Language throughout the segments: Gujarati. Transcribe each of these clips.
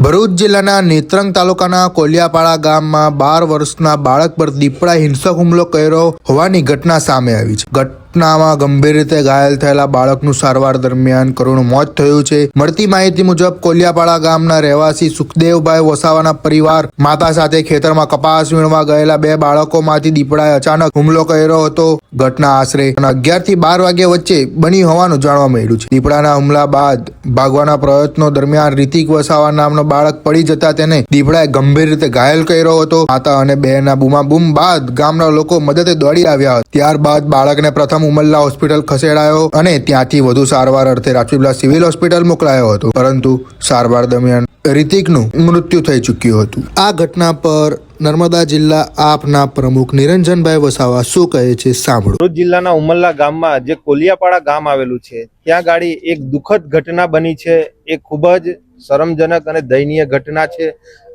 ભરૂચ જિલ્લાના નેત્રંગ તાલુકાના કોલિયાપાડા ગામમાં 12 વર્ષના બાળક પર દીપડાએ હિંસક હુમલો કર્યો હોવાની ઘટના સામે આવી છે। ઘટનામાં ગંભીર રીતે ઘાયલ થયેલા બાળકનું સારવાર દરમિયાન કરુણ મોત થયું છે। મળતી માહિતી મુજબ કોલિયાપાડા ગામના રહેવાસી સુખદેવભાઈ વસાવાના પરિવાર માતા સાથે ખેતરમાં કપાસ વીણવા ગયેલા 2 બાળકોમાંથી દીપડાએ અચાનક હુમલો કર્યો હતો। ઘટના આશરે 11 થી 12 વાગ્યા વચ્ચે બની હોવાનું જાણવા મળ્યું છે। દીપડાના હુમલા બાદ ભાગવાના પ્રયત્નો દરમિયાન રિતિક વસાવા નામનો બાળક પડી જતા તેને દીપડાએ ગંભીર રીતે ઘાયલ કર્યો હતો। માતા અને બહેનના બૂમાબૂમ બાદ ગામના લોકો મદદે દોડી આવ્યા હતા। ત્યારબાદ બાળકને પ્રથમ ઉમલ્લા હોસ્પિટલ ખસેડાયો અને ત્યાંથી વધુ સારવાર અર્થે રાજપીપળા સિવિલ હોસ્પિટલ મોકલાયો હતો, પરંતુ સારવાર દરમિયાન રિતિકનું મૃત્યુ થઈ ચૂક્યું હતું। આ ઘટના પર નર્મદા જિલ્લા આપના પ્રમુખ નિરંજનભાઈ વસાવા શું કહે છે સાંભળો। ભરૂચ જિલ્લાના ઉમલ્લા ગામમાં જે કોલિયાપાડા ગામ આવેલું છે ત્યાં ગાડી એક દુઃખદ ઘટના બની છે। એ ખૂબ જ શરમજનક અને દયનીય ઘટના છે।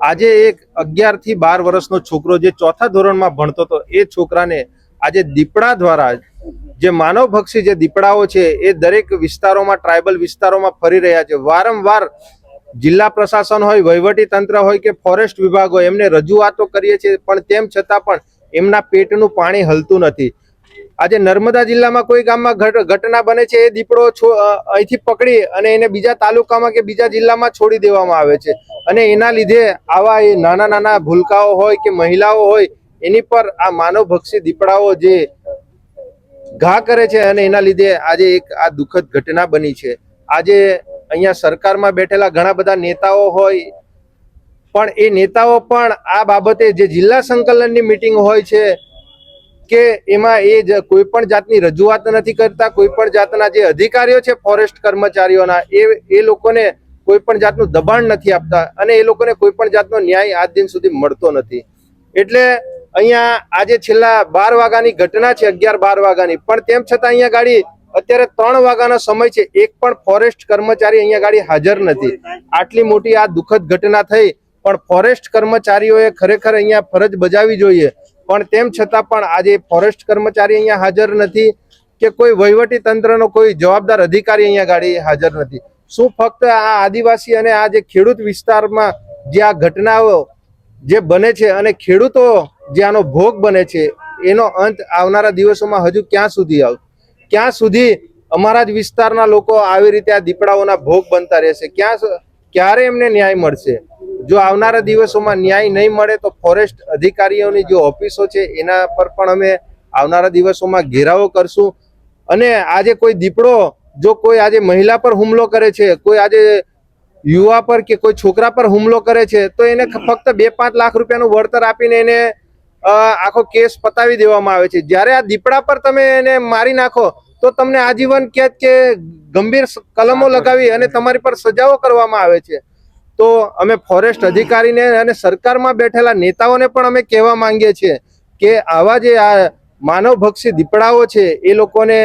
આજે એક 11 થી 12 વર્ષનો છોકરો જે 4થા ધોરણમાં ભણતો હતો એ છોકરાને આજે દીપડા દ્વારા, જે માનવભક્ષી જે દીપડાઓ છે એ દરેક વિસ્તારોમાં, ટ્રાઇબલ વિસ્તારોમાં ફરી રહ્યા છે। વારંવાર જિલ્લા પ્રશાસન હોય, વહીવટી તંત્ર હોય કે ફોરેસ્ટ વિભાગ હોય, એમને રજૂઆતો કરીએ છીએ, પણ તેમ છતાં પણ એમના પેટનું પાણી હલતું નથી। આજે નર્મદા જિલ્લામાં કોઈ ગામમાં ઘટના બને છે, એ દીપડો અહીંથી પકડી અને એને બીજા તાલુકામાં કે બીજા જિલ્લામાં છોડી દેવામાં આવે છે અને એના લીધે આવા એ નાના નાના ભૂલકાઓ હોય કે મહિલાઓ હોય એની પર આ માનવભક્ષી દીપડાઓ જે ઘા કરે છે અને એના લીધે આજે એક આ દુઃખદ ઘટના બની છે। આજે અહીંયા સરકારમાં બેઠેલા ઘણા બધા નેતાઓ હોય, પણ એ નેતાઓ પણ આ બાબતે જે જિલ્લા સંકલનની મીટિંગ હોય છે કે એમાં એ કોઈ પણ જાતની રજૂઆત નથી કરતા। કોઈ પણ જાતના જે અધિકારીઓ છે ફોરેસ્ટ કર્મચારીઓના, એ લોકોને કોઈ પણ જાતનું દબાણ નથી આપતા અને એ લોકોને કોઈ પણ જાતનો ન્યાય આજ દિન સુધી મળતો નથી। એટલે અહીંયા આજે છેલ્લા 12 વાગ્યાની ઘટના છે, 11-12 વાગ્યાની, પણ તેમ છતાં અહીંયા ગાડી અત્યારે 3 વાગ્યાનો સમય છે, એક પણ ફોરેસ્ટ કર્મચારી અહીંયા ગાડી હાજર નથી। આટલી મોટી આ દુઃખદ ઘટના થઈ, પણ ફોરેસ્ટ કર્મચારીઓએ ખરેખર અહીંયા ફરજ બજાવવી જોઈએ, પણ તેમ છતાં પણ આજે ફોરેસ્ટ કર્મચારી અહીંયા હાજર નથી કે કોઈ વહીવટી તંત્રનો કોઈ જવાબદાર અધિકારી અહીંયા ગાડી હાજર નથી। શું ફક્ત આ આદિવાસી અને આ જે ખેડૂત વિસ્તારમાં જે આ ઘટનાઓ જે બને છે અને ખેડૂતો જે આનો ભોગ બને છે, એનો અંત આવનારા દિવસોમાં હજુ ક્યાં સુધી આવશે? ક્યાં સુધી અમારા જ વિસ્તારના લોકો આવી રીતે આ દીપડાઓના ભોગ બનતા રહેશે? ક્યારે એમને ન્યાય મળશે? જો આવનારા દિવસોમાં ન્યાય નહીં મળે તો ફોરેસ્ટ અધિકારીઓની જે ઓફિસો છે એના પર પણ અમે આવનારા દિવસોમાં ઘેરાવો કરશું। અને આજે કોઈ દીપડો જો કોઈ આજે મહિલા પર હુમલો કરે છે, કોઈ આજે યુવા પર કે કોઈ છોકરા પર હુમલો કરે છે, તો એને ફક્ત 2-5 લાખ રૂપિયાનું વળતર આપીને એને આખો કેસ પતાવી દેવામાં આવે છે। જ્યારે આ દીપડા પર તમે એને મારી નાખો તો તમને આજીવન કેદ કે ગંભીર કલમો લગાવી અને તમારી પર સજાઓ કરવામાં આવે છે। તો અમે ફોરેસ્ટ અધિકારીને અને સરકારમાં બેઠેલા નેતાઓને પણ અમે કહેવા માંગીએ છીએ કે આવા જે આ માનવભક્ષી દીપડાઓ છે એ લોકોને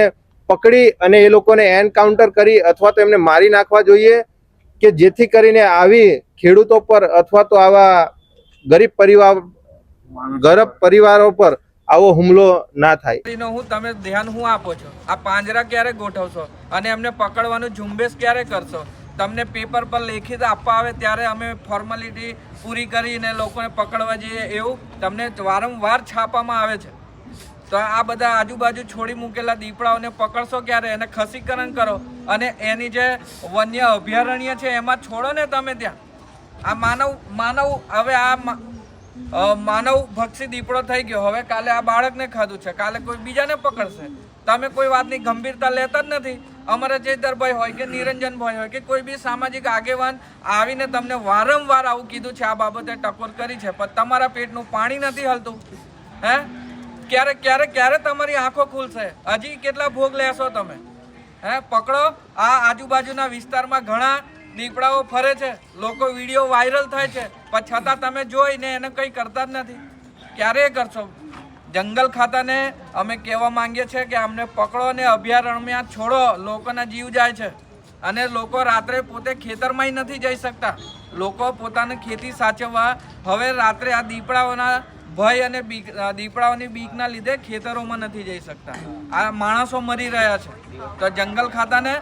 પકડી અને એ લોકોને એનકાઉન્ટર કરી અથવા તો એમને મારી નાખવા જોઈએ, કે જેથી કરીને આવી ખેડૂતો પર અથવા તો આવા ગરીબ પરિવારો પર આવો હુમલો ના થાય। હું તમે ધ્યાન હું આપો છો? આ પાંજરા ક્યારે ગોઠવશો અને એમને પકડવાનું ઝુંબેશ ક્યારે કરશો? તમને પેપર પર લેખિત આપવા આવે ત્યારે અમે ફોર્માલિટી પૂરી કરીને લોકોને પકડવા જઈએ, એવું તમને વારંવાર છાપવામાં આવે છે। તો આ બધા આજુબાજુ છોડી મૂકેલા દીપડાઓને પકડશો ક્યારે? એને ખસીકરણ કરો અને એની જે વન્ય અભયારણ્ય છે એમાં છોડો ને તમે ત્યાં। આ માનવ હવે આ માનવ ભક્ષી દીપડો થઈ ગયો, હવે કાલે આ બાળકને ખાધું છે, કાલે કોઈ બીજાને પકડશે। તમે કોઈ વાતની ગંભીરતા લેતા જ નથી। અમારા ચેતરભાઈ હોય કે નિરંજનભાઈ હોય કે કોઈ બી સામાજિક આગેવાન આવીને તમને વારંવાર આવું કીધું છે, આ બાબતે ટકોર કરી છે, પણ તમારા પેટનું પાણી નથી હલતું। હે ક્યારે તમારી આંખો ખુલશે? હજી કેટલા ભોગ લેશો તમે? હે પકડો। આ આજુબાજુના વિસ્તારમાં ઘણા દીપડાઓ ફરે છે, લોકો વિડીયો વાયરલ થાય છે, પણ છતાં તમે જોઈને એને કંઈ કરતા જ નથી। ક્યારે કરશો? જંગલ ખાતાને અમે કહેવા માંગીએ છીએ કે અમને પકડો અને અભયારણ્યમાં છોડો। લોકોના જીવ જાય છે અને લોકો રાત્રે પોતે ખેતરમાં નથી જઈ શકતા। લોકો પોતાની ખેતી સાચવવા હવે રાત્રે આ દીપડાઓના ભય અને દીપડાઓની બીકના લીધે ખેતરોમાં નથી જઈ શકતા। આ માણસો મરી રહ્યા છે। તો જંગલ ખાતાને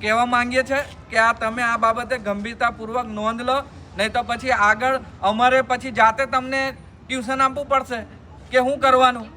કહેવા માંગીએ છીએ કે આ તમે આ બાબતે ગંભીરતાપૂર્વક નોંધ લો નહીં તો પછી આગળ અમારે પછી જાતે તમને ટ્યુશન આપવું પડશે કે શું કરવાનું.